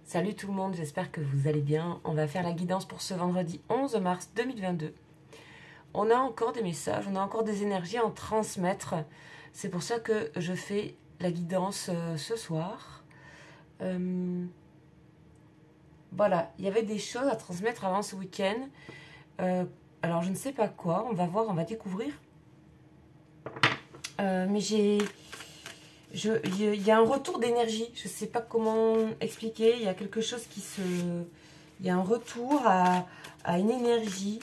Salut tout le monde, j'espère que vous allez bien. On va faire la guidance pour ce vendredi 11 mars 2022. On a encore des messages, on a encore des énergies à en transmettre. C'est pour ça que je fais la guidance ce soir. Voilà, il y avait des choses à transmettre avant ce week-end. Alors je ne sais pas quoi, on va voir, on va découvrir. Mais il y a un retour d'énergie, je ne sais pas comment expliquer, il y a quelque chose il y a un retour à une énergie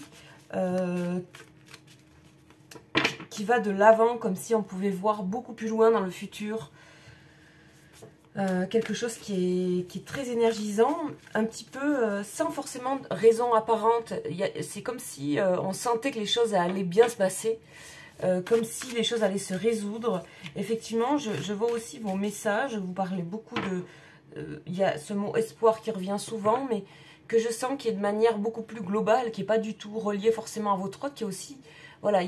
qui va de l'avant, comme si on pouvait voir beaucoup plus loin dans le futur. Quelque chose qui est très énergisant, un petit peu sans forcément raison apparente. C'est comme si on sentait que les choses allaient bien se passer. Comme si les choses allaient se résoudre. Effectivement, je vois aussi vos messages, vous parlez beaucoup il y a ce mot espoir qui revient souvent, mais que je sens qui est de manière beaucoup plus globale, qui n'est pas du tout relié forcément à votre autre, qui est aussi, voilà,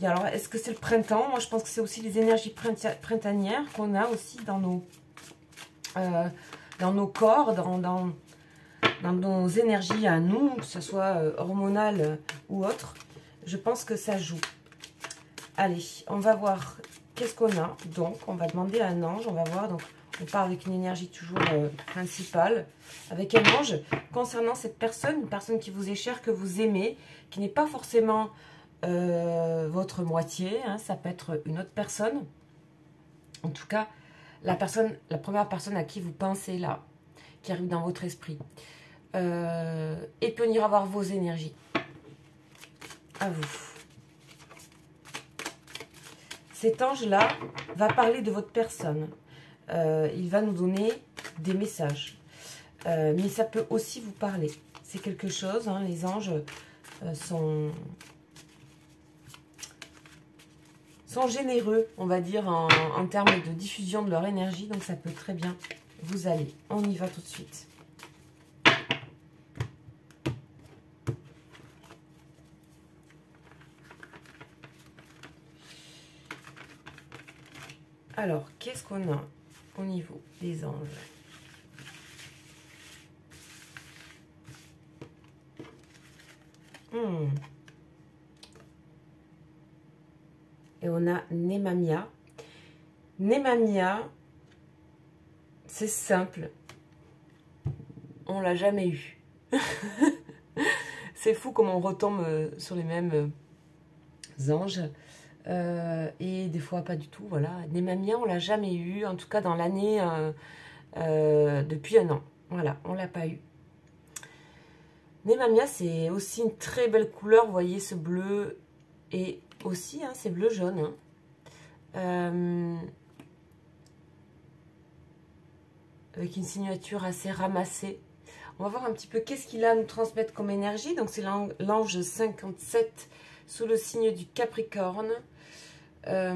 alors, est-ce que c'est le printemps? Moi, je pense que c'est aussi les énergies printanières qu'on a aussi dans nos corps, dans nos énergies à nous, que ce soit hormonales ou autres. Je pense que ça joue. Allez, on va voir qu'est-ce qu'on a. Donc, on va demander à un ange. On va voir. Donc, on part avec une énergie toujours principale. Avec un ange. Concernant cette personne, une personne qui vous est chère, que vous aimez, qui n'est pas forcément votre moitié. Hein, ça peut être une autre personne. En tout cas, la première personne à qui vous pensez là, qui arrive dans votre esprit. Et peut venir avoir vos énergies. À vous. Cet ange-là va parler de votre personne. Il va nous donner des messages. Mais ça peut aussi vous parler. C'est quelque chose, hein, les anges sont généreux, on va dire, en termes de diffusion de leur énergie. Donc ça peut très bien vous aller. On y va tout de suite. Alors, qu'est-ce qu'on a au niveau des anges? Et on a Nemamia. Nemamia, c'est simple. On l'a jamais eu. C'est fou comme on retombe sur les mêmes anges. Et des fois pas du tout, voilà. Nemamia, on l'a jamais eu, en tout cas dans l'année depuis un an. Voilà, on l'a pas eu. Nemamia, c'est aussi une très belle couleur, vous voyez ce bleu, et aussi, hein, c'est bleu-jaune. Hein. Avec une signature assez ramassée. On va voir un petit peu qu'est-ce qu'il a à nous transmettre comme énergie. Donc c'est l'ange 57 sous le signe du Capricorne. Et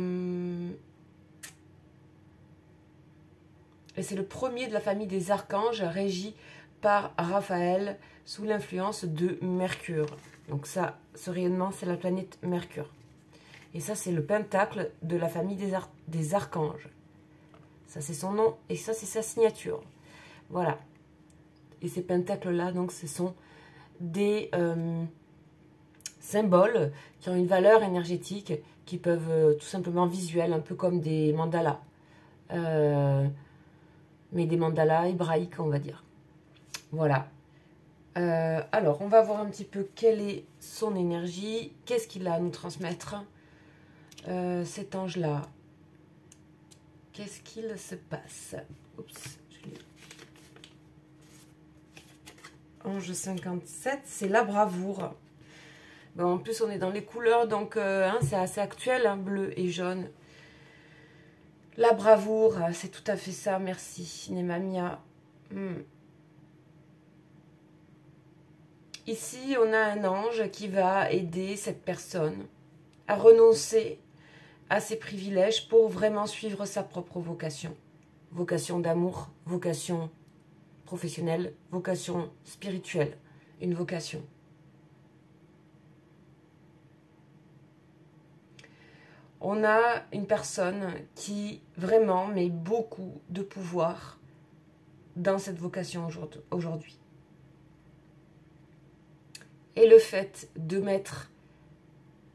c'est le premier de la famille des archanges régi par Raphaël sous l'influence de Mercure. Donc ça, ce rayonnement, c'est la planète Mercure. Et ça, c'est le pentacle de la famille des archanges. Ça, c'est son nom et ça, c'est sa signature. Voilà. Et ces pentacles-là, donc, ce sont des symboles qui ont une valeur énergétique, qui peuvent tout simplement visuels, un peu comme des mandalas. Mais des mandalas hébraïques, on va dire. Voilà. Alors, on va voir un petit peu quelle est son énergie. Qu'est-ce qu'il a à nous transmettre, cet ange-là? Qu'est-ce qu'il se passe? Oups, je l'ai. Ange 57, c'est la bravoure. Bon, en plus, on est dans les couleurs, donc hein, c'est assez actuel, hein, bleu et jaune. La bravoure, c'est tout à fait ça, merci, Nemamia. Ici, on a un ange qui va aider cette personne à renoncer à ses privilèges pour vraiment suivre sa propre vocation. Vocation d'amour, vocation professionnelle, vocation spirituelle, une vocation. On a une personne qui vraiment met beaucoup de pouvoir dans cette vocation aujourd'hui. Et le fait de mettre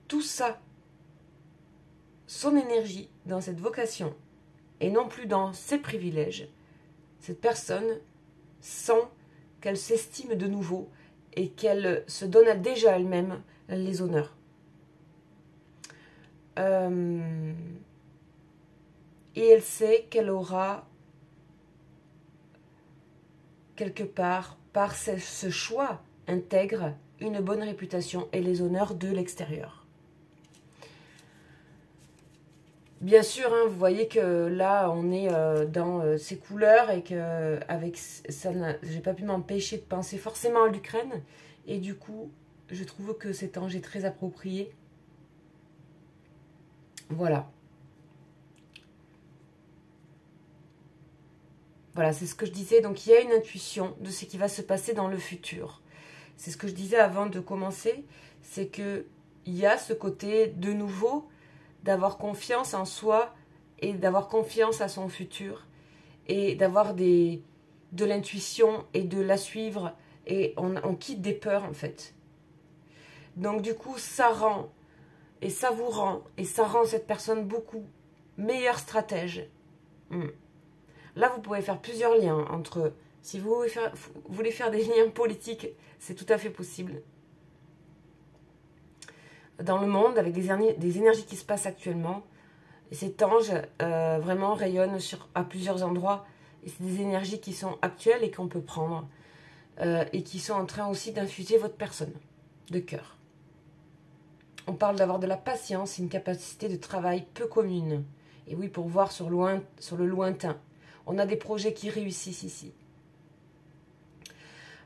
tout ça, son énergie, dans cette vocation, et non plus dans ses privilèges, cette personne sent qu'elle s'estime de nouveau et qu'elle se donne déjà elle-même les honneurs. Et elle sait qu'elle aura quelque part, par ce choix intègre, une bonne réputation et les honneurs de l'extérieur. Bien sûr, hein, vous voyez que là, on est dans ces couleurs et que avec ça, j'ai pas pu m'empêcher de penser forcément à l'Ukraine. Et du coup, je trouve que cet ange est très approprié. Voilà. Voilà, c'est ce que je disais. Donc, il y a une intuition de ce qui va se passer dans le futur. C'est ce que je disais avant de commencer. C'est qu'il y a ce côté, de nouveau, d'avoir confiance en soi et d'avoir confiance à son futur. Et d'avoir de l'intuition et de la suivre. Et on quitte des peurs, en fait. Donc, du coup, ça rend, et ça vous rend, et ça rend cette personne beaucoup meilleure stratège. Là, vous pouvez faire plusieurs liens entre... Si vous voulez faire des liens politiques, c'est tout à fait possible. Dans le monde, avec des énergies qui se passent actuellement, et cet ange vraiment rayonne à plusieurs endroits. Et c'est des énergies qui sont actuelles et qu'on peut prendre. Et qui sont en train aussi d'infuser votre personne de cœur. On parle d'avoir de la patience et une capacité de travail peu commune. Et oui, pour voir sur le lointain. On a des projets qui réussissent ici.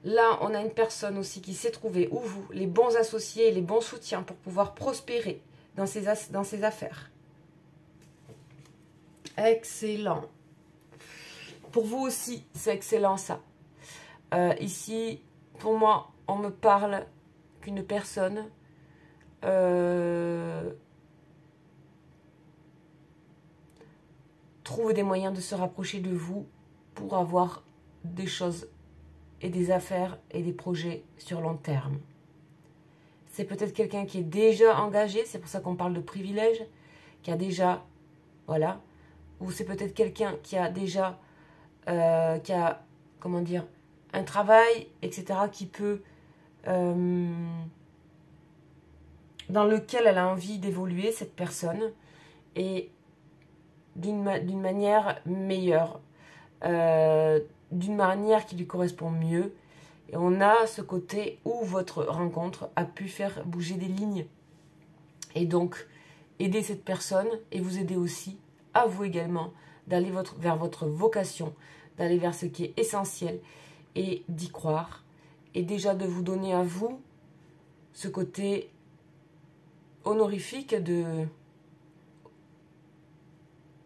Là, on a une personne aussi qui sait trouver, ou vous, les bons associés, les bons soutiens pour pouvoir prospérer dans ses affaires. Excellent. Pour vous aussi, c'est excellent ça. Ici, pour moi, on me parle qu'une personne trouve des moyens de se rapprocher de vous pour avoir des choses et des affaires et des projets sur long terme. C'est peut-être quelqu'un qui est déjà engagé, c'est pour ça qu'on parle de privilège, qui a déjà, voilà, ou c'est peut-être quelqu'un qui a déjà, comment dire, un travail, etc., qui peut, dans lequel elle a envie d'évoluer, cette personne, et d'une manière meilleure, d'une manière qui lui correspond mieux. Et on a ce côté où votre rencontre a pu faire bouger des lignes. Et donc, aider cette personne et vous aider aussi, à vous également, d'aller vers votre vocation, d'aller vers ce qui est essentiel et d'y croire. Et déjà de vous donner à vous ce côté honorifique de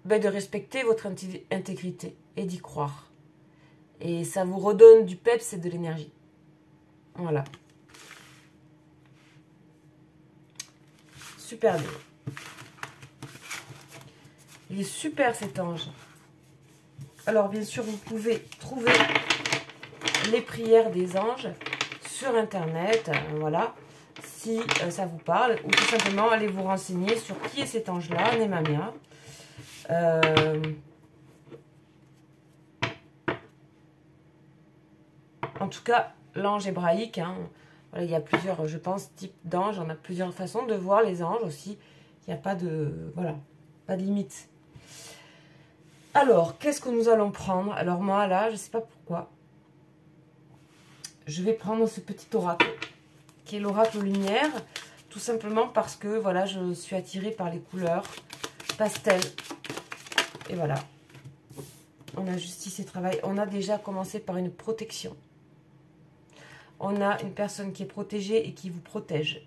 respecter votre intégrité et d'y croire. Et ça vous redonne du peps et de l'énergie. Voilà. Super bien. Il est super cet ange. Alors bien sûr, vous pouvez trouver les prières des anges sur internet. Voilà. Si ça vous parle. Ou tout simplement, allez vous renseigner sur qui est cet ange-là, Nemamia. En tout cas, l'ange hébraïque, hein, voilà, il y a plusieurs, je pense, types d'anges. On a plusieurs façons de voir les anges aussi. Il n'y a pas de, voilà, pas de limite. Alors, qu'est-ce que nous allons prendre? Alors moi, là, je ne sais pas pourquoi. Je vais prendre ce petit oracle, qui est l'oracle lumière. Tout simplement parce que, voilà, je suis attirée par les couleurs pastel. Et voilà. On a justice et travail. On a déjà commencé par une protection. On a une personne qui est protégée et qui vous protège.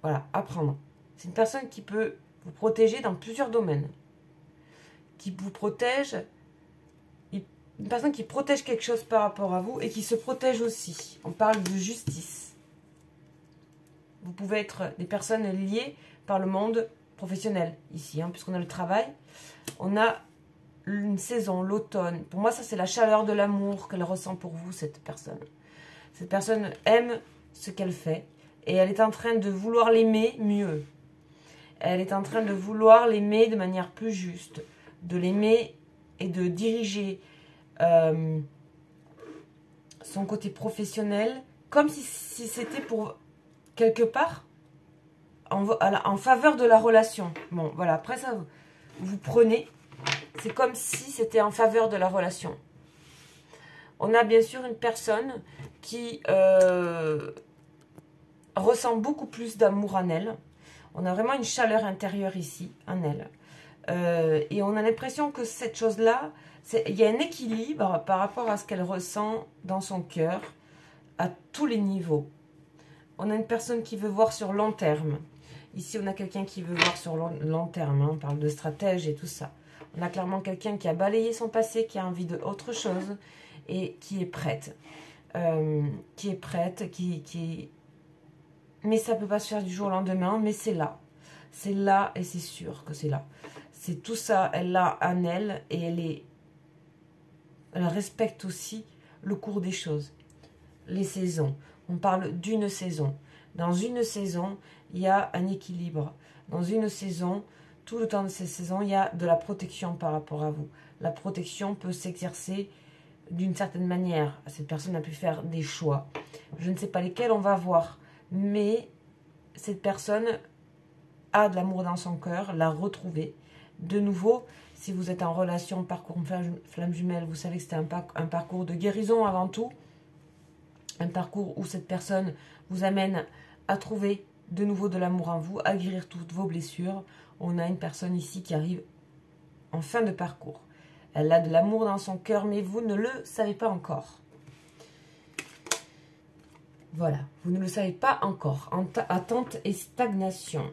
Voilà, à prendre. C'est une personne qui peut vous protéger dans plusieurs domaines. Qui vous protège, une personne qui protège quelque chose par rapport à vous et qui se protège aussi. On parle de justice. Vous pouvez être des personnes liées par le monde professionnel ici, hein, puisqu'on a le travail. On a une saison, l'automne. Pour moi, ça, c'est la chaleur de l'amour qu'elle ressent pour vous, cette personne. Cette personne aime ce qu'elle fait et elle est en train de vouloir l'aimer mieux. Elle est en train de vouloir l'aimer de manière plus juste, de l'aimer et de diriger son côté professionnel comme si c'était pour quelque part en faveur de la relation. Bon, voilà, après ça, vous prenez, c'est comme si c'était en faveur de la relation. On a bien sûr une personne qui ressent beaucoup plus d'amour en elle. On a vraiment une chaleur intérieure ici, en elle. Et on a l'impression que cette chose-là, il y a un équilibre par rapport à ce qu'elle ressent dans son cœur, à tous les niveaux. On a une personne qui veut voir sur long terme. Ici, on a quelqu'un qui veut voir sur long terme. Hein. On parle de stratège et tout ça. On a clairement quelqu'un qui a balayé son passé, qui a envie d'autre chose et qui est prête. Mais ça ne peut pas se faire du jour au lendemain, mais c'est là. C'est là et c'est sûr que c'est là. C'est tout ça, elle l'a en elle et elle respecte aussi le cours des choses. Les saisons. On parle d'une saison. Dans une saison, il y a un équilibre. Dans une saison, tout le temps de ces saisons, il y a de la protection par rapport à vous. La protection peut s'exercer d'une certaine manière. Cette personne a pu faire des choix. Je ne sais pas lesquels on va voir. Mais cette personne a de l'amour dans son cœur, l'a retrouvé. De nouveau, si vous êtes en relation, parcours flamme jumelle, vous savez que c'est un parcours de guérison avant tout. Un parcours où cette personne vous amène à trouver de nouveau de l'amour en vous, à guérir toutes vos blessures. On a une personne ici qui arrive en fin de parcours. Elle a de l'amour dans son cœur, mais vous ne le savez pas encore. Voilà, vous ne le savez pas encore. Attente et stagnation.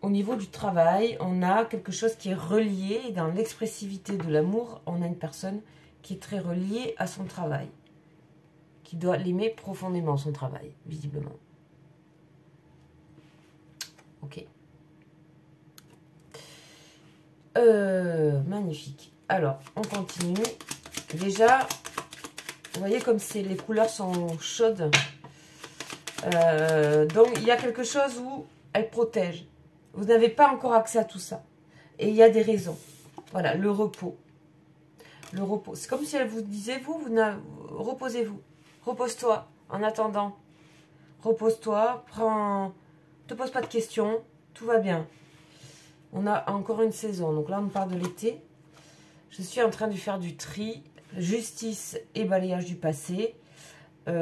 Au niveau du travail, on a quelque chose qui est relié. Dans l'expressivité de l'amour, on a une personne qui est très reliée à son travail. Qui doit l'aimer profondément, son travail, visiblement. Ok. Magnifique. Alors, on continue. Déjà, vous voyez comme les couleurs sont chaudes. Donc, il y a quelque chose où elle protège. Vous n'avez pas encore accès à tout ça. Et il y a des raisons. Voilà, le repos. Le repos. C'est comme si elle vous disait, reposez-vous. Repose-toi en attendant. Repose-toi, te pose pas de questions, tout va bien. On a encore une saison, donc là on parle de l'été. Je suis en train de faire du tri, justice et balayage du passé. Elle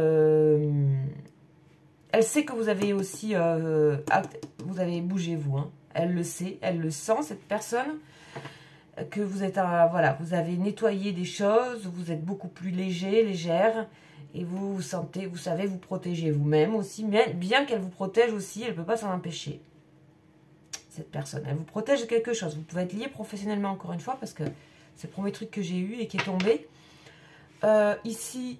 sait que vous avez aussi, vous avez bougé vous. Hein. Elle le sait, elle le sent, cette personne. Que vous êtes, voilà, vous avez nettoyé des choses, vous êtes beaucoup plus léger, légère. Et vous vous sentez, vous savez, vous protéger vous-même aussi. Mais bien qu'elle vous protège aussi, elle ne peut pas s'en empêcher. Cette personne, elle vous protège de quelque chose. Vous pouvez être lié professionnellement encore une fois parce que c'est le premier truc que j'ai eu et qui est tombé. Ici,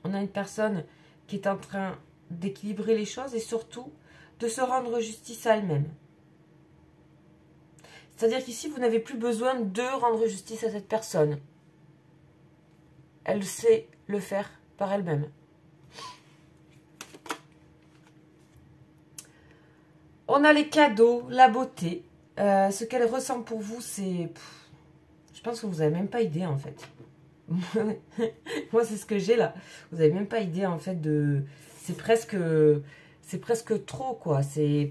on a une personne qui est en train d'équilibrer les choses et surtout de se rendre justice à elle-même. C'est-à-dire qu'ici, vous n'avez plus besoin de rendre justice à cette personne. Elle sait le faire par elle-même. On a les cadeaux, la beauté. Ce qu'elle ressent pour vous, c'est... Je pense que vous n'avez même pas idée, en fait. Moi, c'est ce que j'ai là. Vous n'avez même pas idée, en fait, de... C'est presque trop, quoi.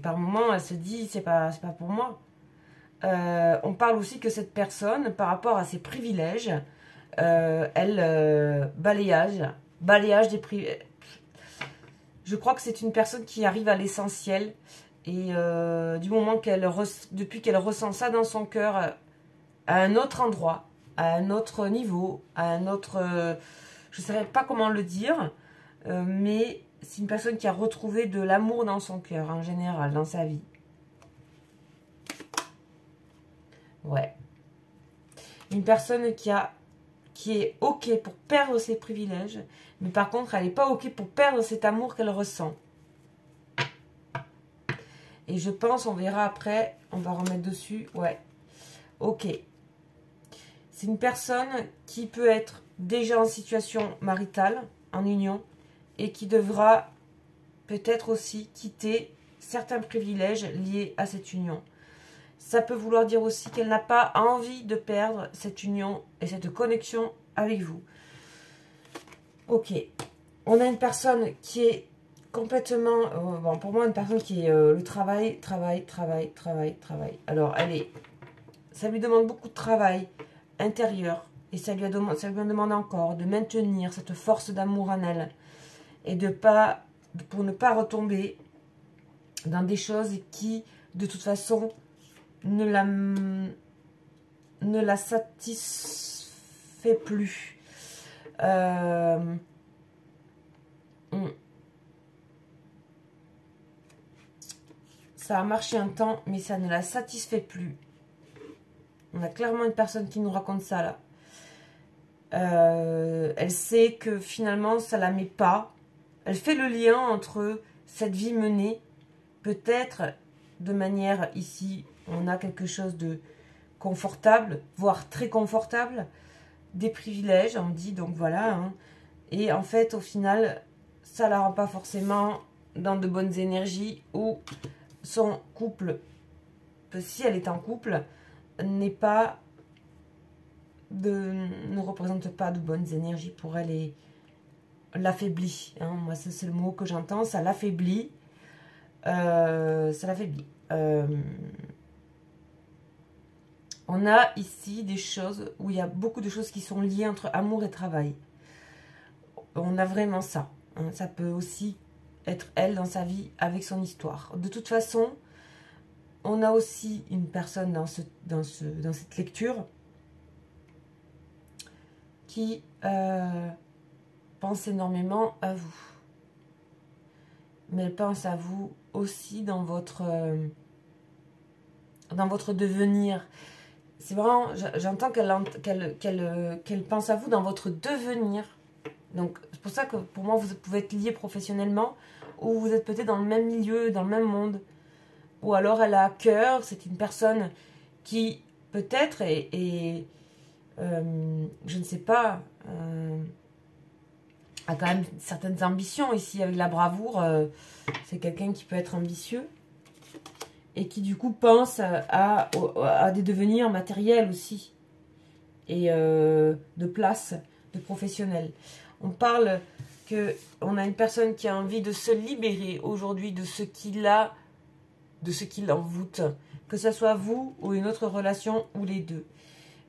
Par moment, elle se dit, c'est pas pour moi. On parle aussi que cette personne, par rapport à ses privilèges... balayage des privilèges. Je crois que c'est une personne qui arrive à l'essentiel et du moment depuis qu'elle ressent ça dans son cœur à un autre endroit, à un autre niveau, à un autre, je ne saurais pas comment le dire, mais c'est une personne qui a retrouvé de l'amour dans son cœur en général, dans sa vie. Ouais. Une personne qui est OK pour perdre ses privilèges, mais par contre, elle n'est pas OK pour perdre cet amour qu'elle ressent. Et je pense, on verra après, on va remettre dessus, ouais, OK. C'est une personne qui peut être déjà en situation maritale, en union, et qui devra peut-être aussi quitter certains privilèges liés à cette union. Ça peut vouloir dire aussi qu'elle n'a pas envie de perdre cette union et cette connexion avec vous. Ok, on a une personne qui est complètement, bon, pour moi une personne qui est le travail. Alors ça lui demande beaucoup de travail intérieur et ça lui demande encore de maintenir cette force d'amour en elle et pour ne pas retomber dans des choses qui de toute façon ne la satisfait plus. Ça a marché un temps, mais ça ne la satisfait plus. On a clairement une personne qui nous raconte ça là. Elle sait que finalement ça la met pas. Elle fait le lien entre cette vie menée, peut-être de manière ici, on a quelque chose de confortable, voire très confortable, des privilèges, on dit, donc voilà. Hein. Et en fait, au final, ça la rend pas forcément dans de bonnes énergies ou son couple, si elle est en couple, ne représente pas de bonnes énergies pour elle et l'affaiblit. Hein. Moi, c'est le mot que j'entends, ça l'affaiblit. Ça l'affaiblit. On a ici des choses où il y a beaucoup de choses qui sont liées entre amour et travail. On a vraiment ça. Hein. Ça peut aussi être elle dans sa vie avec son histoire. De toute façon, on a aussi une personne dans cette lecture qui pense énormément à vous. Mais elle pense à vous aussi dans votre devenir. C'est vraiment, j'entends qu'elle pense à vous dans votre devenir. Donc, c'est pour ça que pour moi, vous pouvez être liés professionnellement ou vous êtes peut-être dans le même milieu, dans le même monde. Ou alors, elle a à cœur, c'est une personne qui peut-être je ne sais pas, a quand même certaines ambitions ici avec la bravoure. C'est quelqu'un qui peut être ambitieux et qui du coup pense à des devenirs matériels aussi et de place, de professionnel. On parle qu'on a une personne qui a envie de se libérer aujourd'hui de ce qui l'envoûte, que ce soit vous ou une autre relation ou les deux.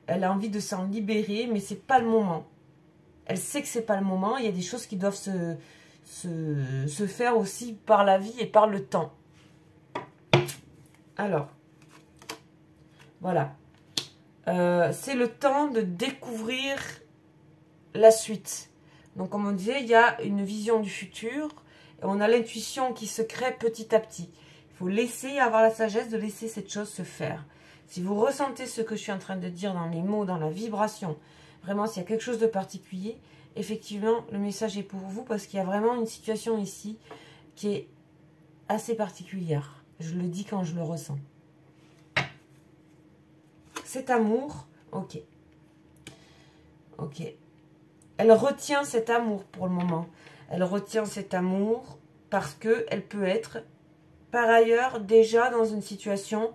Elle a envie de s'en libérer, mais c'est pas le moment. Elle sait que c'est pas le moment. Il y a des choses qui doivent se faire aussi par la vie et par le temps. Alors, voilà. C'est le temps de découvrir la suite. Donc, comme on disait, il y a une vision du futur. Et on a l'intuition qui se crée petit à petit. Il faut avoir la sagesse de laisser cette chose se faire. Si vous ressentez ce que je suis en train de dire dans les mots, dans la vibration, vraiment, s'il y a quelque chose de particulier, effectivement, le message est pour vous parce qu'il y a vraiment une situation ici qui est assez particulière. Je le dis quand je le ressens. Cet amour, ok. Ok. Elle retient cet amour pour le moment. Elle retient cet amour parce qu'elle peut être, par ailleurs, déjà dans une situation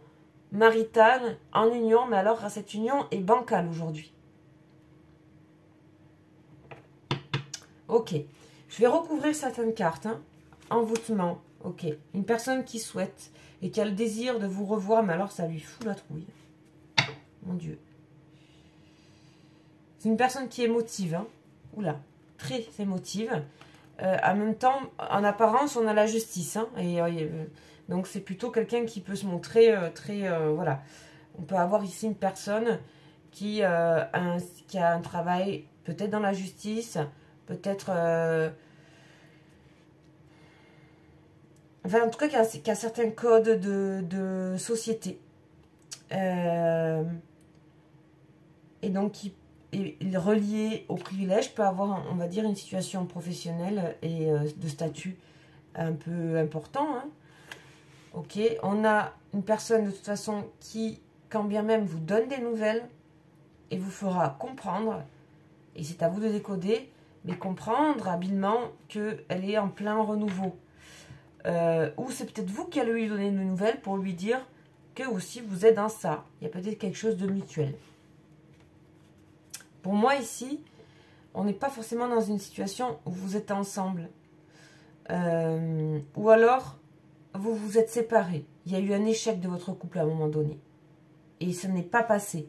maritale, en union, mais alors cette union est bancale aujourd'hui. Ok. Je vais recouvrir certaines cartes. Hein. Envoûtement. Ok. Une personne qui souhaite et qui a le désir de vous revoir, mais alors ça lui fout la trouille. Mon Dieu. C'est une personne qui est émotive. Hein. Oula. Très émotive. En même temps, en apparence, on a la justice. Hein, donc, c'est plutôt quelqu'un qui peut se montrer voilà. On peut avoir ici une personne qui a un travail peut-être dans la justice, peut-être... enfin, en tout cas, qui a certains codes de société. Et donc, qui est relié au privilège, peut avoir, on va dire, une situation professionnelle et de statut un peu important. Hein. Ok, on a une personne de toute façon qui, quand bien même, vous donne des nouvelles, et vous fera comprendre, et c'est à vous de décoder, mais comprendre habilement qu'elle est en plein renouveau. Ou c'est peut-être vous qui allez lui donner une nouvelle pour lui dire que aussi vous êtes dans ça. Il y a peut-être quelque chose de mutuel. Pour moi ici, on n'est pas forcément dans une situation où vous êtes ensemble. Ou alors, vous vous êtes séparés. Il y a eu un échec de votre couple à un moment donné. Et ça n'est pas passé.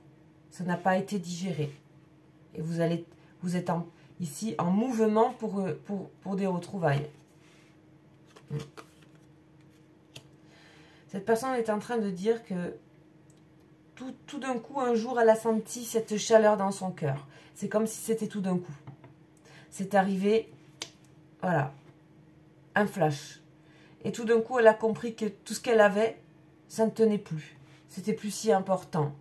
Ça n'a pas été digéré. Et vous êtes ici en mouvement pour des retrouvailles. Cette personne est en train de dire que tout d'un coup, un jour, elle a senti cette chaleur dans son cœur. C'est comme si c'était tout d'un coup. C'est arrivé, voilà, un flash. Et tout d'un coup, elle a compris que tout ce qu'elle avait, ça ne tenait plus. C'était plus si important.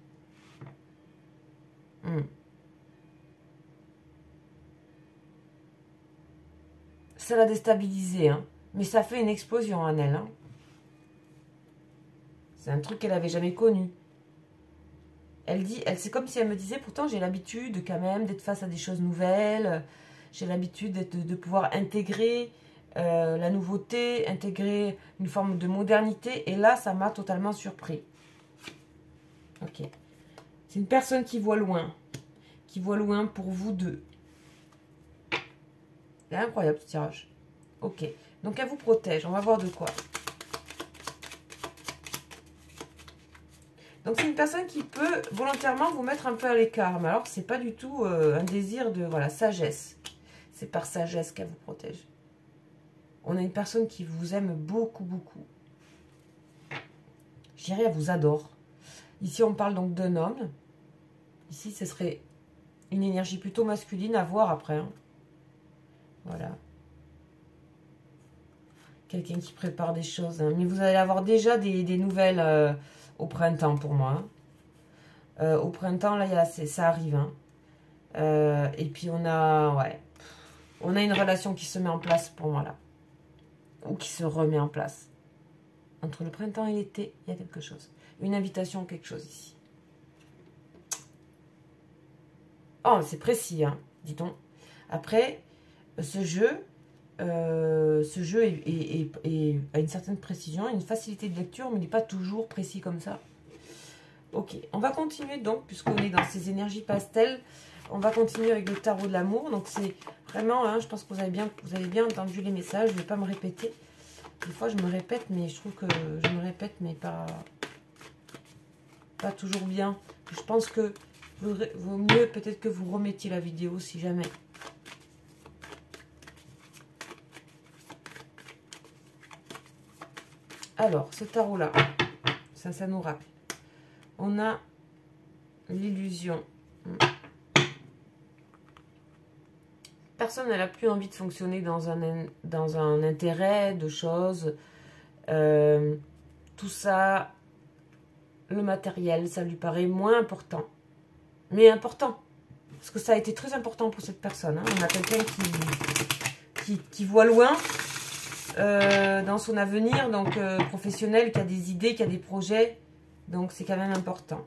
Ça l'a déstabilisée, hein. Mais ça fait une explosion en elle. Hein. C'est un truc qu'elle n'avait jamais connu. Elle dit, c'est comme si elle me disait, pourtant j'ai l'habitude quand même d'être face à des choses nouvelles. J'ai l'habitude de pouvoir intégrer la nouveauté, intégrer une forme de modernité. Et là, ça m'a totalement surpris. Ok. C'est une personne qui voit loin. Qui voit loin pour vous deux. C'est incroyable ce tirage. Ok. Donc elle vous protège. On va voir de quoi. Donc c'est une personne qui peut volontairement vous mettre un peu à l'écart. Mais alors c'est pas du tout un désir de sagesse. C'est par sagesse qu'elle vous protège. On a une personne qui vous aime beaucoup, beaucoup. Je dirais elle vous adore. Ici on parle donc d'un homme. Ici ce serait une énergie plutôt masculine à voir après. Hein. Voilà. Quelqu'un qui prépare des choses. Hein. Mais vous allez avoir déjà des nouvelles au printemps pour moi. Hein. Au printemps, là, ça arrive. Hein. Et puis on a une relation qui se met en place pour moi là. Ou qui se remet en place. Entre le printemps et l'été, il y a quelque chose. Une invitation, quelque chose ici. Oh, c'est précis, hein, dit-on. Après, ce jeu est a une certaine précision, une facilité de lecture, mais il n'est pas toujours précis comme ça. Ok, on va continuer donc, puisqu'on est dans ces énergies pastel, on va continuer avec le tarot de l'amour. Donc c'est vraiment, hein, je pense que vous avez bien entendu les messages, je ne vais pas me répéter. Des fois je me répète, mais je trouve que je me répète, mais pas toujours bien. Je pense que vaut mieux peut-être que vous remettiez la vidéo si jamais. Alors, ce tarot-là, ça nous rappelle. On a l'illusion. Personne n'a plus envie de fonctionner dans un intérêt de choses. Tout ça, le matériel, ça lui paraît moins important. Mais important. Parce que ça a été très important pour cette personne. Hein. On a quelqu'un qui voit loin dans son avenir, donc professionnel, qui a des idées, qui a des projets. Donc c'est quand même important.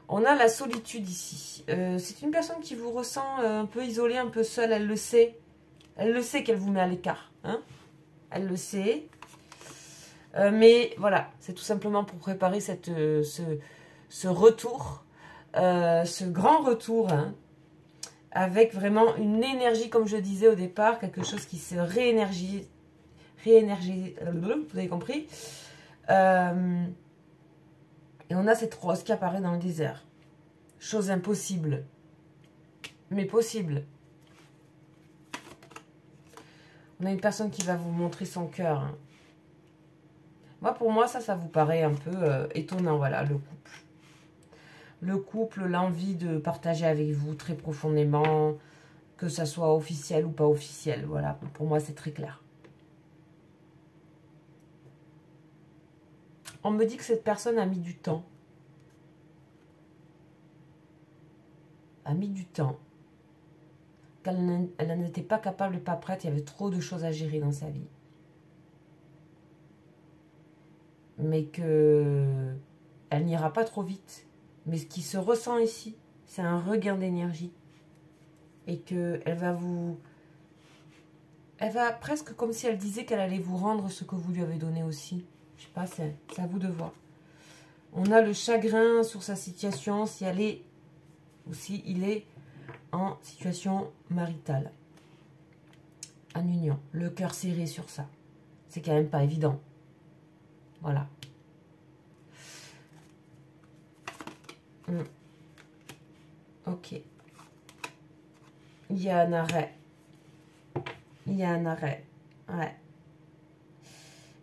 On a la solitude ici. C'est une personne qui vous ressent un peu isolée, un peu seule, elle le sait. Elle le sait qu'elle vous met à l'écart. Hein, elle le sait. Mais voilà, c'est tout simplement pour préparer ce retour, ce grand retour, hein, avec vraiment une énergie, comme je disais au départ, quelque chose qui se réénergie, vous avez compris. Et on a cette rose qui apparaît dans le désert. Chose impossible, mais possible. On a une personne qui va vous montrer son cœur. Hein. Moi, pour moi, ça vous paraît un peu étonnant, voilà, le couple. Le couple, l'envie de partager avec vous très profondément, que ça soit officiel ou pas officiel, voilà. Pour moi, c'est très clair. On me dit que cette personne a mis du temps. A mis du temps. Elle n'était pas capable, pas prête. Il y avait trop de choses à gérer dans sa vie. Mais que elle n'ira pas trop vite. Mais ce qui se ressent ici, c'est un regain d'énergie. Et qu'elle va vous... Elle va presque comme si elle disait qu'elle allait vous rendre ce que vous lui avez donné aussi. Je sais pas, c'est à vous de voir. On a le chagrin sur sa situation, si elle est... ou si il est en situation maritale. En union. Le cœur serré sur ça. C'est quand même pas évident. Voilà. Ok. Il y a un arrêt. Il y a un arrêt. Ouais.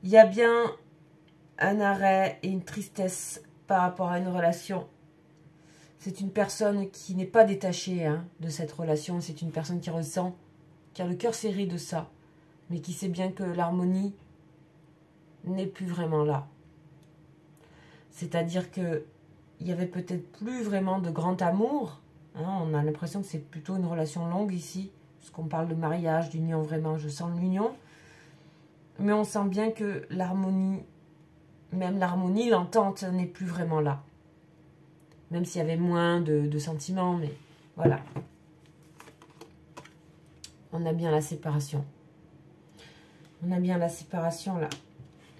Il y a bien un arrêt et une tristesse par rapport à une relation. C'est une personne qui n'est pas détachée de cette relation. C'est une personne qui ressent, qui a le cœur serré de ça, mais qui sait bien que l'harmonie n'est plus vraiment là. C'est-à-dire que il y avait peut-être plus vraiment de grand amour. On a l'impression que c'est plutôt une relation longue ici, parce qu'on parle de mariage, d'union vraiment. Je sens l'union, mais on sent bien que l'harmonie, même l'harmonie, l'entente n'est plus vraiment là. Même s'il y avait moins de sentiments, mais voilà. On a bien la séparation. On a bien la séparation là.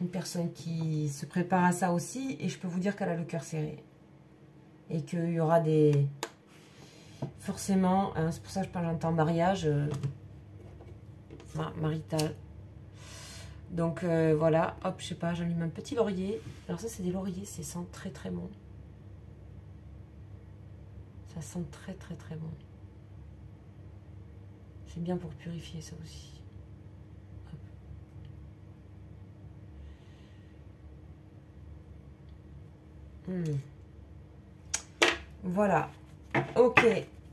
Une personne qui se prépare à ça aussi, et je peux vous dire qu'elle a le cœur serré. Et qu'il y aura des... Forcément, c'est pour ça que je parle en temps mariage marital. Donc voilà, hop, je sais pas, j'allume un petit laurier. Alors ça, c'est des lauriers, ça sent très très bon. Ça sent très très très bon. C'est bien pour purifier ça aussi. Voilà. Ok.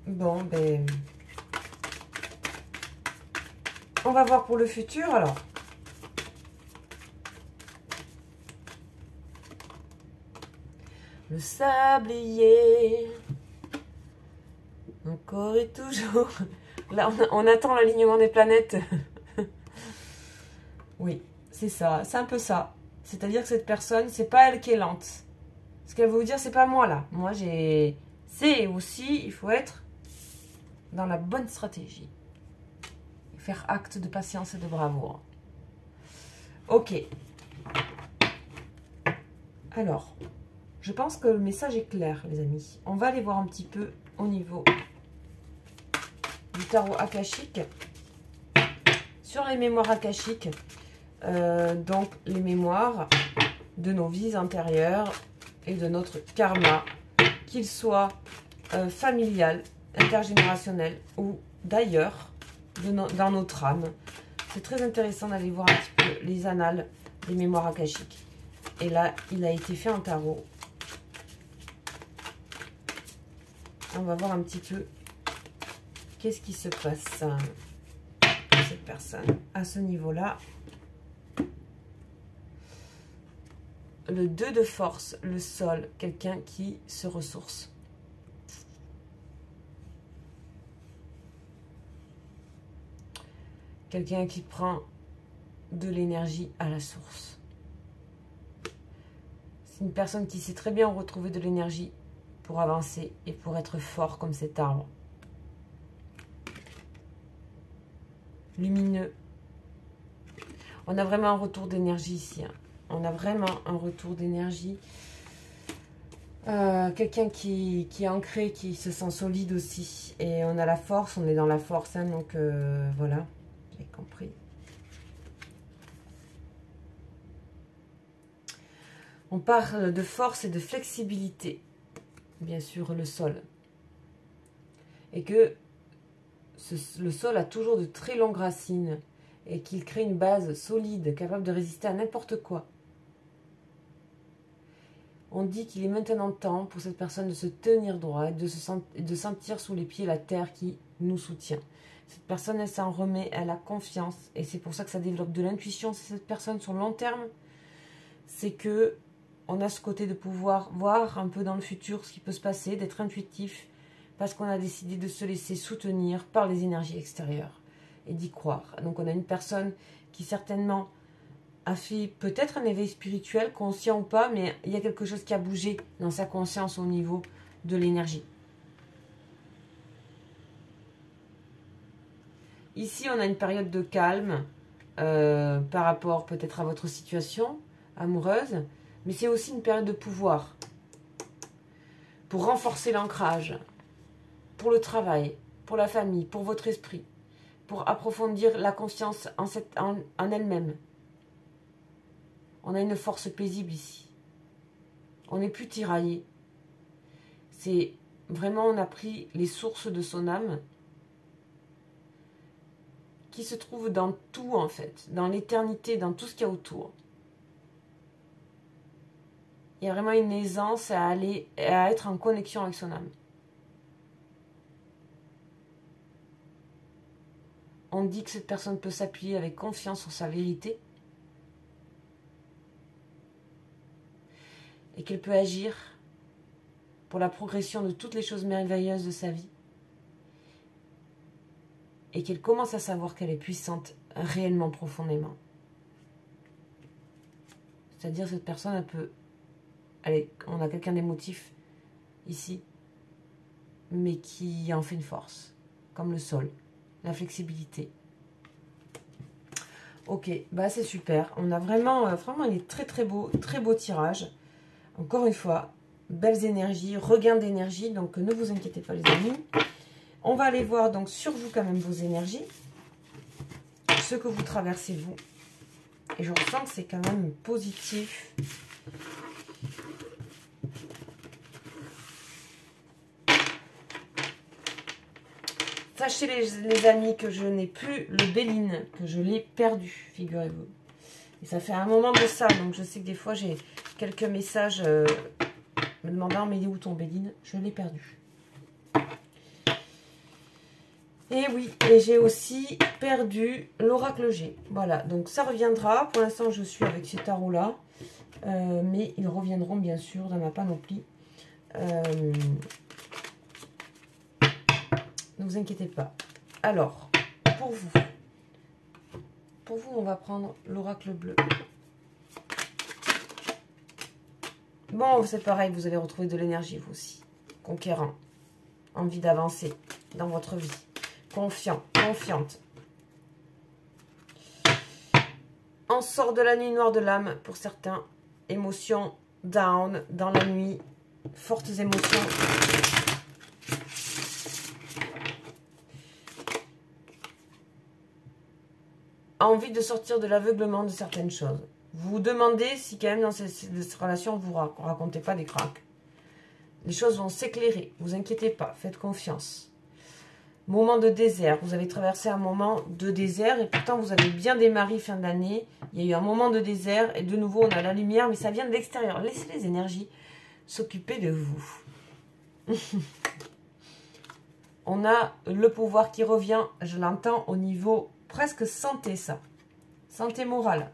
Bon, ben... On va voir pour le futur, alors. Le sablier. Encore et toujours. Là, on attend l'alignement des planètes. Oui, c'est ça. C'est un peu ça. C'est-à-dire que cette personne, c'est pas elle qui est lente. Ce qu'elle veut vous dire, c'est pas moi, là. Moi, j'ai... C'est aussi, il faut être dans la bonne stratégie. Faire acte de patience et de bravoure. Ok. Alors, je pense que le message est clair, les amis. On va aller voir un petit peu au niveau du tarot akashique. Sur les mémoires akashiques, donc les mémoires de nos vies antérieures et de notre karma, qu'il soit familial, intergénérationnel ou d'ailleurs, dans notre âme. C'est très intéressant d'aller voir un petit peu les annales des mémoires akashiques. Et là, il a été fait en tarot. On va voir un petit peu qu'est-ce qui se passe pour cette personne à ce niveau-là. Le 2 de force, le sol, quelqu'un qui se ressource. Quelqu'un qui prend de l'énergie à la source. C'est une personne qui sait très bien retrouver de l'énergie pour avancer et pour être fort comme cet arbre. Lumineux. On a vraiment un retour d'énergie ici. On a vraiment un retour d'énergie. Quelqu'un qui est ancré, qui se sent solide aussi. Et on a la force, on est dans la force. Donc voilà, j'ai compris. On parle de force et de flexibilité. Bien sûr, le sol. Et que le sol a toujours de très longues racines. Et qu'il crée une base solide, capable de résister à n'importe quoi. On dit qu'il est maintenant temps pour cette personne de se tenir droit et de sentir sous les pieds la terre qui nous soutient. Cette personne, elle s'en remet, elle a confiance. Et c'est pour ça que ça développe de l'intuition. C'est cette personne sur le long terme. C'est que on a ce côté de pouvoir voir un peu dans le futur ce qui peut se passer, d'être intuitif. Parce qu'on a décidé de se laisser soutenir par les énergies extérieures. Et d'y croire. Donc on a une personne qui certainement a fait peut-être un éveil spirituel, conscient ou pas, mais il y a quelque chose qui a bougé dans sa conscience au niveau de l'énergie. Ici, on a une période de calme par rapport peut-être à votre situation amoureuse, mais c'est aussi une période de pouvoir pour renforcer l'ancrage, pour le travail, pour la famille, pour votre esprit, pour approfondir la conscience en elle-même. On a une force paisible ici. On n'est plus tiraillé. C'est vraiment, on a pris les sources de son âme qui se trouvent dans tout en fait, dans l'éternité, dans tout ce qu'il y a autour. Il y a vraiment une aisance à aller, à être en connexion avec son âme. On dit que cette personne peut s'appuyer avec confiance sur sa vérité et qu'elle peut agir pour la progression de toutes les choses merveilleuses de sa vie et qu'elle commence à savoir qu'elle est puissante réellement, profondément. C'est-à-dire cette personne, elle peut... Allez, on a quelqu'un d'émotif ici, mais qui en fait une force, comme le sol, la flexibilité. Ok, bah c'est super. On a vraiment, vraiment, il est très beau tirage. Encore une fois, belles énergies, regain d'énergie, donc ne vous inquiétez pas les amis. On va aller voir donc sur vous quand même vos énergies, ce que vous traversez vous. Et je ressens que c'est quand même positif. Sachez les amis que je n'ai plus le Béline, que je l'ai perdu, figurez-vous. Et ça fait un moment de ça, donc je sais que des fois j'ai quelques messages me demandant mais il est où ton Béline? Je l'ai perdu. Et oui, et j'ai aussi perdu l'oracle G. Voilà, donc ça reviendra. Pour l'instant, je suis avec ces tarots-là. Mais ils reviendront bien sûr dans ma panoplie. Ne vous inquiétez pas. Alors, pour vous, on va prendre l'oracle bleu. Bon, c'est pareil, vous allez retrouver de l'énergie, vous aussi. Conquérant. Envie d'avancer dans votre vie. Confiant, confiante. On sort de la nuit noire de l'âme pour certains. Émotions down dans la nuit. Fortes émotions. Envie de sortir de l'aveuglement de certaines choses. Vous vous demandez si quand même dans cette relation, vous ne racontez pas des cracks. Les choses vont s'éclairer. Vous inquiétez pas, faites confiance. Moment de désert. Vous avez traversé un moment de désert et pourtant vous avez bien démarré fin d'année. Il y a eu un moment de désert et de nouveau on a la lumière, mais ça vient de l'extérieur. Laissez les énergies s'occuper de vous. On a le pouvoir qui revient, je l'entends au niveau presque santé ça. Santé morale.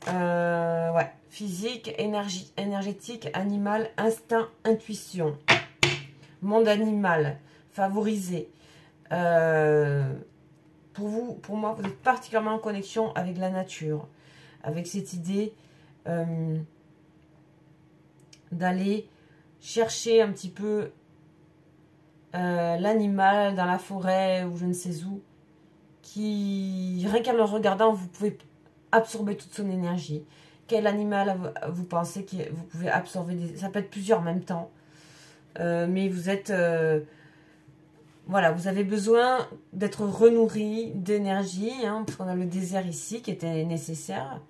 Ouais. Physique, énergie, énergétique, animal, instinct, intuition. Monde animal, favorisé. Pour vous, pour moi, vous êtes particulièrement en connexion avec la nature, avec cette idée d'aller chercher un petit peu l'animal dans la forêt ou je ne sais où, qui, rien qu'en le regardant, vous pouvez absorber toute son énergie. Quel animal vous pensez que vous pouvez absorber ça peut être plusieurs en même temps, mais vous êtes... voilà, vous avez besoin d'être renourri d'énergie, hein, parce qu'on a le désert ici qui était nécessaire.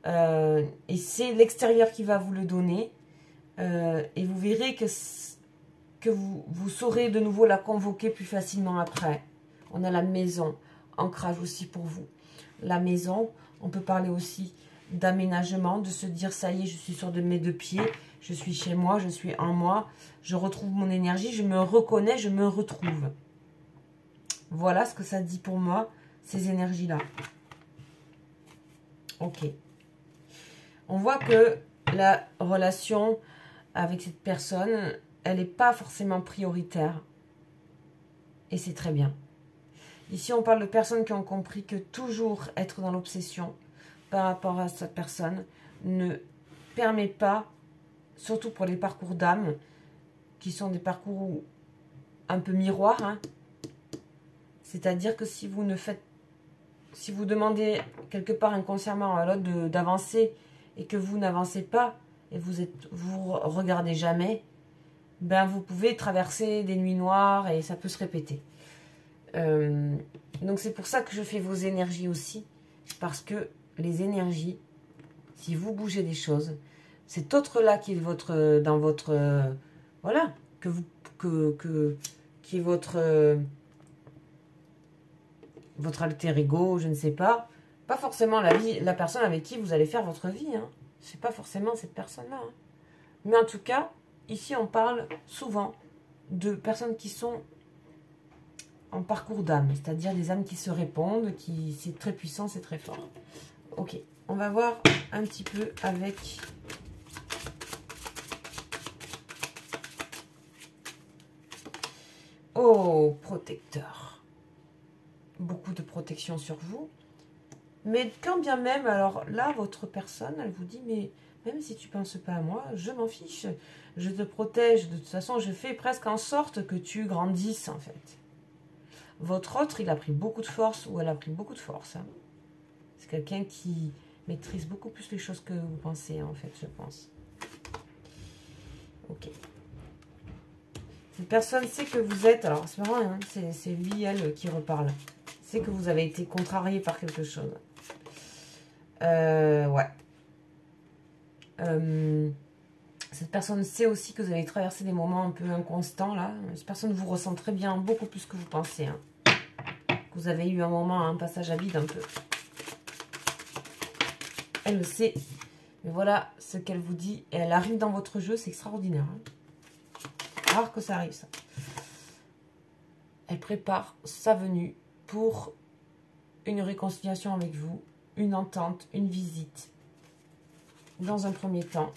Et c'est l'extérieur qui va vous le donner. Et vous verrez que vous saurez de nouveau la convoquer plus facilement après. On a la maison, ancrage aussi pour vous. La maison, on peut parler aussi d'aménagement, de se dire ça y est, je suis sur de mes deux pieds, je suis chez moi, je suis en moi, je retrouve mon énergie, je me reconnais, je me retrouve. Voilà ce que ça dit pour moi, ces énergies-là. Ok. On voit que la relation avec cette personne, elle n'est pas forcément prioritaire. Et c'est très bien. Ici, on parle de personnes qui ont compris que toujours être dans l'obsession par rapport à cette personne ne permet pas, surtout pour les parcours d'âme, qui sont des parcours un peu miroirs. Hein. C'est-à-dire que si vous demandez quelque part inconsciemment à l'autre d'avancer et que vous n'avancez pas et vous regardez jamais, ben vous pouvez traverser des nuits noires et ça peut se répéter. Donc c'est pour ça que je fais vos énergies aussi, parce que les énergies, si vous bougez des choses, cet autre-là qui est dans votre voilà, qui est votre alter ego, je ne sais pas forcément la personne avec qui vous allez faire votre vie, hein. C'est pas forcément cette personne-là. Hein. Mais en tout cas, ici on parle souvent de personnes qui sont en parcours d'âme, c'est-à-dire des âmes qui se répondent, c'est très puissant, c'est très fort. Ok, on va voir un petit peu avec oh, protecteur. Beaucoup de protection sur vous. Mais quand bien même, alors là, votre personne, elle vous dit, mais même si tu ne penses pas à moi, je m'en fiche. Je te protège. De toute façon, je fais presque en sorte que tu grandisses, en fait. Votre autre, il a pris beaucoup de force, ou elle a pris beaucoup de force. Hein. C'est quelqu'un qui maîtrise beaucoup plus les choses que vous pensez, en fait, je pense. Ok. Cette personne sait que vous êtes, alors c'est marrant, hein, c'est lui, elle, qui reparle. C'est que vous avez été contrarié par quelque chose. Ouais. Cette personne sait aussi que vous avez traversé des moments un peu inconstants, là. Cette personne vous ressent très bien, beaucoup plus que vous pensez. Hein. Que vous avez eu un moment, un passage à vide un peu. Elle le sait. Mais voilà ce qu'elle vous dit. Et elle arrive dans votre jeu, c'est extraordinaire. Hein. Rare que ça arrive, ça. Elle prépare sa venue pour une réconciliation avec vous, une entente, une visite, dans un premier temps.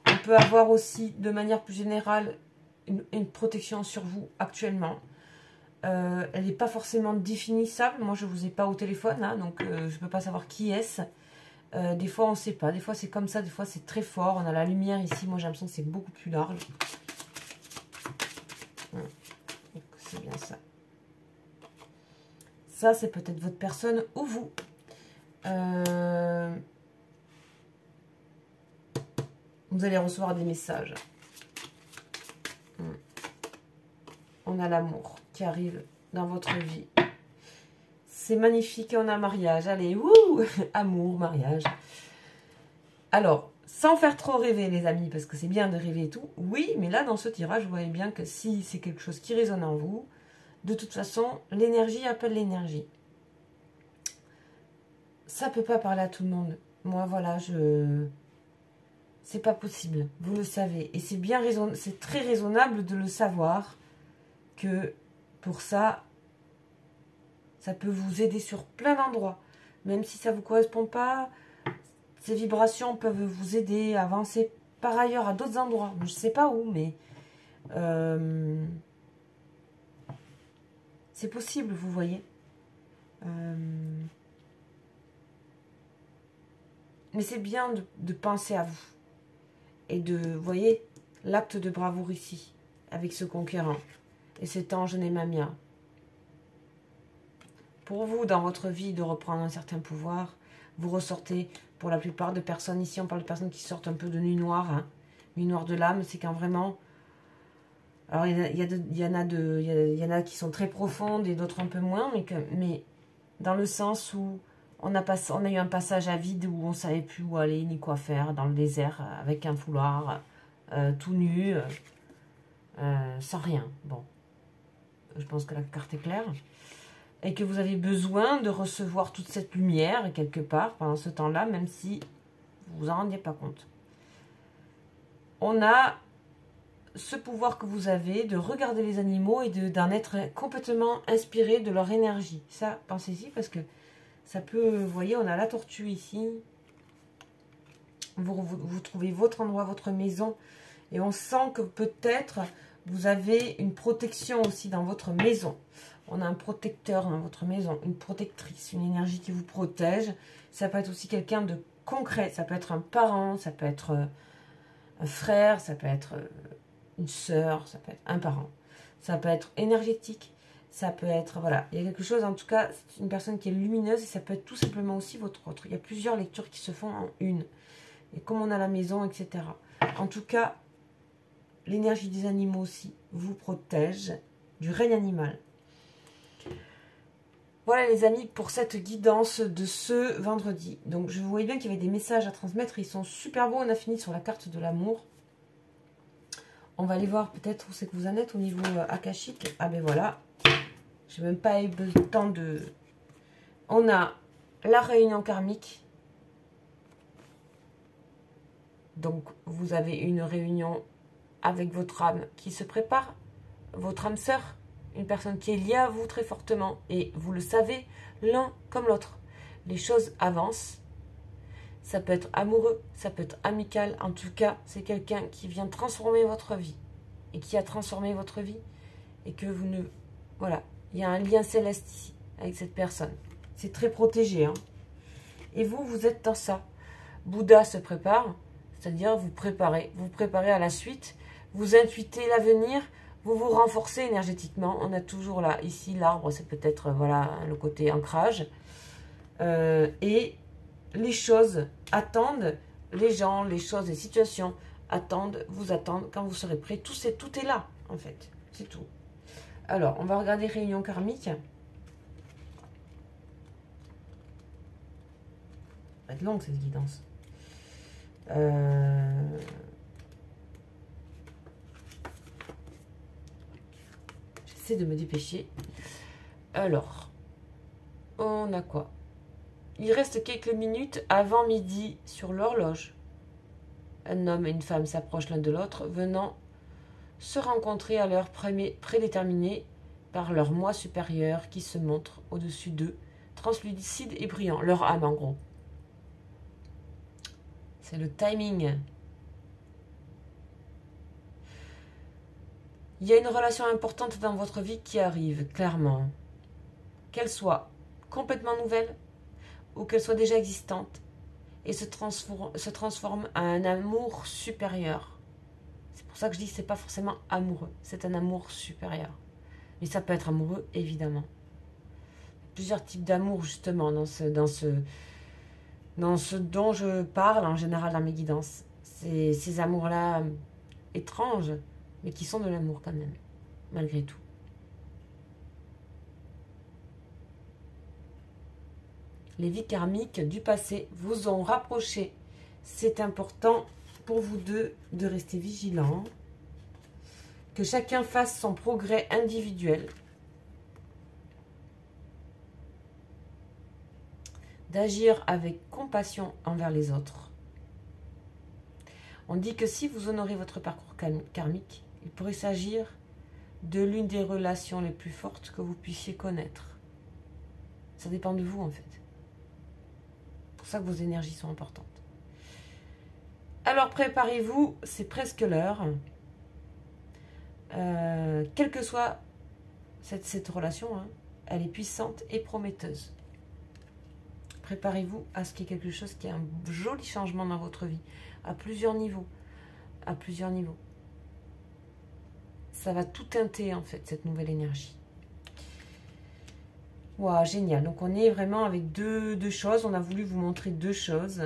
On peut avoir aussi, de manière plus générale, une protection sur vous actuellement. Elle n'est pas forcément définissable. Moi, je ne vous ai pas au téléphone, hein, donc je ne peux pas savoir qui est-ce. Des fois, on ne sait pas. Des fois, c'est comme ça. Des fois, c'est très fort. On a la lumière ici. Moi, j'ai l'impression que c'est beaucoup plus large. C'est bien ça. Ça, c'est peut-être votre personne ou vous. Vous allez recevoir des messages. On a l'amour qui arrive dans votre vie. C'est magnifique et on a mariage. Allez, wouh, amour, mariage. Alors, sans faire trop rêver les amis, parce que c'est bien de rêver et tout. Oui, mais là, dans ce tirage, vous voyez bien que si c'est quelque chose qui résonne en vous, de toute façon, l'énergie appelle l'énergie. Ça ne peut pas parler à tout le monde. Moi, voilà, c'est pas possible. Vous le savez. Et c'est bien c'est très raisonnable de le savoir que pour ça, ça peut vous aider sur plein d'endroits. Même si ça ne vous correspond pas, ces vibrations peuvent vous aider à avancer par ailleurs à d'autres endroits. Je ne sais pas où, mais c'est possible, vous voyez. Mais c'est bien de penser à vous. Et vous voyez, l'acte de bravoure ici, avec ce conquérant. Et cet ange Némamia. Pour vous, dans votre vie, de reprendre un certain pouvoir, vous ressortez, pour la plupart de personnes, ici on parle de personnes qui sortent un peu de nuit noire. Hein. Nuit noire de l'âme, c'est quand vraiment... Alors il y en a qui sont très profondes et d'autres un peu moins, mais dans le sens où on a eu un passage à vide où on ne savait plus où aller ni quoi faire, dans le désert, avec un foulard, tout nu, sans rien. Bon, je pense que la carte est claire. Et que vous avez besoin de recevoir toute cette lumière, quelque part, pendant ce temps-là, même si vous vous en rendiez pas compte. On a ce pouvoir que vous avez de regarder les animaux et d'en être complètement inspiré de leur énergie. Ça, pensez-y, parce que ça peut, vous voyez, on a la tortue ici. Vous trouvez votre endroit, votre maison. Et on sent que peut-être vous avez une protection aussi dans votre maison. On a un protecteur dans votre maison, une protectrice, une énergie qui vous protège. Ça peut être aussi quelqu'un de concret. Ça peut être un parent, ça peut être un frère, ça peut être une sœur, ça peut être un parent, ça peut être énergétique, ça peut être, voilà, il y a quelque chose, en tout cas, c'est une personne qui est lumineuse et ça peut être tout simplement aussi votre autre. Il y a plusieurs lectures qui se font en une. Et comme on a la maison, etc. En tout cas, l'énergie des animaux aussi vous protège du règne animal. Voilà les amis pour cette guidance de ce vendredi. Donc je voyais bien qu'il y avait des messages à transmettre. Ils sont super beaux. On a fini sur la carte de l'amour. On va aller voir peut-être où c'est que vous en êtes au niveau akashique. Ah ben voilà. J'ai même pas eu le temps de... On a la réunion karmique. Donc vous avez une réunion avec votre âme qui se prépare. Votre âme sœur. Une personne qui est liée à vous très fortement. Et vous le savez, l'un comme l'autre. Les choses avancent. Ça peut être amoureux, ça peut être amical. En tout cas, c'est quelqu'un qui vient transformer votre vie. Et qui a transformé votre vie. Et que vous ne... Voilà. Il y a un lien céleste ici, avec cette personne. C'est très protégé. Hein. Et vous, vous êtes dans ça. Bouddha se prépare. C'est-à-dire, vous préparez à la suite. Vous intuitez l'avenir. Vous vous renforcez énergétiquement. On a toujours là, ici, l'arbre, c'est peut-être voilà le côté ancrage. Et les choses attendent, les gens, les choses, les situations attendent, vous attendent quand vous serez prêt. Tout est là, en fait. C'est tout. Alors, on va regarder réunion karmique. Ça va être longue, cette guidance. De me dépêcher. Alors, on a quoi? Il reste quelques minutes avant midi sur l'horloge. Un homme et une femme s'approchent l'un de l'autre, venant se rencontrer à l'heure prédéterminée par leur moi supérieur qui se montre au-dessus d'eux, translucide et brillant. Leur âme, en gros. C'est le timing. Il y a une relation importante dans votre vie qui arrive, clairement. Qu'elle soit complètement nouvelle ou qu'elle soit déjà existante et se transforme à un amour supérieur. C'est pour ça que je dis que ce n'est pas forcément amoureux, c'est un amour supérieur. Mais ça peut être amoureux, évidemment. Plusieurs types d'amour, justement, dans ce dont je parle en général dans mes guidances. Ces amours-là étranges, mais qui sont de l'amour quand même, malgré tout. Les vies karmiques du passé vous ont rapprochés. C'est important pour vous deux de rester vigilants, que chacun fasse son progrès individuel, d'agir avec compassion envers les autres. On dit que si vous honorez votre parcours karmique, il pourrait s'agir de l'une des relations les plus fortes que vous puissiez connaître. Ça dépend de vous, en fait. C'est pour ça que vos énergies sont importantes. Alors, préparez-vous, c'est presque l'heure. Quelle que soit cette relation, hein, elle est puissante et prometteuse. Préparez-vous à ce qu'il y ait quelque chose qui ait un joli changement dans votre vie, à plusieurs niveaux. À plusieurs niveaux. Ça va tout teinter, en fait, cette nouvelle énergie. Waouh, génial. Donc, on est vraiment avec deux choses. On a voulu vous montrer deux choses.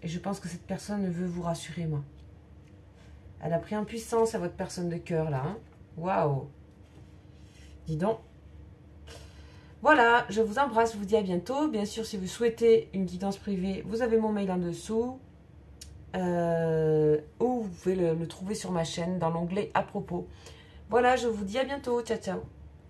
Et je pense que cette personne veut vous rassurer, moi. Elle a pris en puissance à votre personne de cœur, là. Hein. Waouh. Dis donc. Voilà, je vous embrasse. Je vous dis à bientôt. Bien sûr, si vous souhaitez une guidance privée, vous avez mon mail en dessous. Ou vous pouvez le trouver sur ma chaîne dans l'onglet à propos. Voilà, je vous dis à bientôt. Ciao, ciao.